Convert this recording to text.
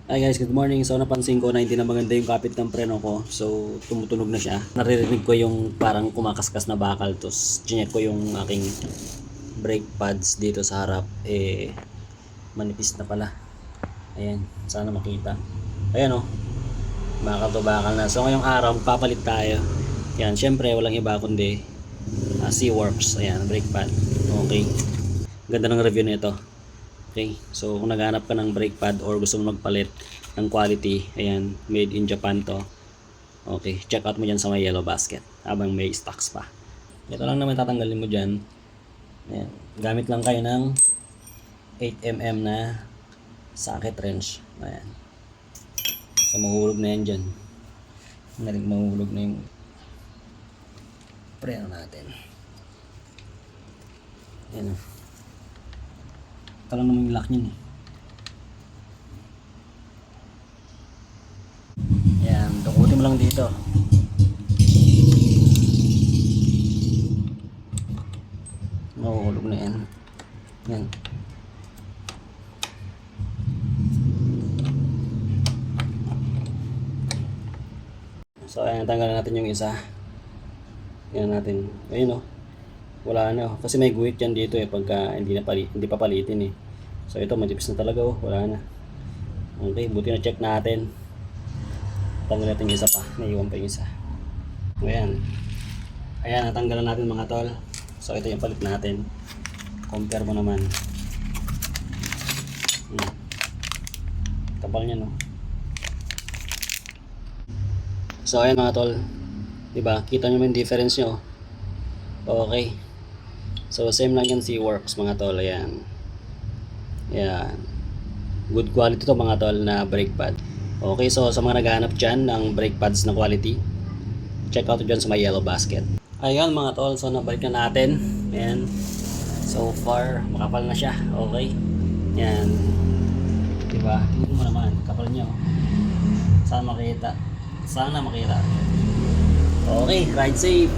Hi guys, good morning. So napansin ko na hindi na maganda yung kapit ng preno ko. So tumutunog na siya. Naririnig ko yung parang kumakaskas na bakal. Tapos chinek ko yung aking brake pads dito sa harap. Manipis na pala. Ayan, sana makita. Ayan o, bakal to bakal na. So ngayong araw magpapalit tayo. Yan, syempre walang iba kundi C-Works. Ayan, brake pad. Okay. Ganda ng review nito. Okay, so kung naghanap ka ng brake pad or gusto mo magpalit ng quality, ayan, made in Japan to. Okay, check out mo dyan sa may yellow basket habang may stocks pa. Ito lang naman tatanggalin mo dyan. Ayan, gamit lang kayo ng 8mm na socket wrench. Ayan. So mahulog na yan dyan. Mahulog na yung preno natin. Ayan. Ito lang naman yung lock nyo. Yan, dukutin mo lang dito. Mahuhulog na yan. Yan. So ayan, tanggalan natin yung isa. Yan natin. Ayun o. Wala na. Kasi may guhit yan dito pagka hindi pa palitin . So ito matipis na talaga wala na. Okay, buti na check natin. Tanggal natin yung isa pa. Naiwan pa yung isa. Ayan. Ayan, natanggalan natin mga tol. So ito yung palit natin. Compare mo naman. Kapal niya no. So ayan mga tol. Diba? Kita nyo yung difference nyo. Okay. So same lang yan C-Works mga tol. Ayan. Ayan. Good quality to mga tol na brake pad. Okay, so sa mga naghahanap dyan ng brake pads na quality, check out dyan sa may yellow basket. Ayun mga tol, so nabalik na natin. Ayan. So far, makapal na siya. Okay. Ayan. Diba? Hindi mo naman. Kapal nyo. Sana makita. Okay, ride safe.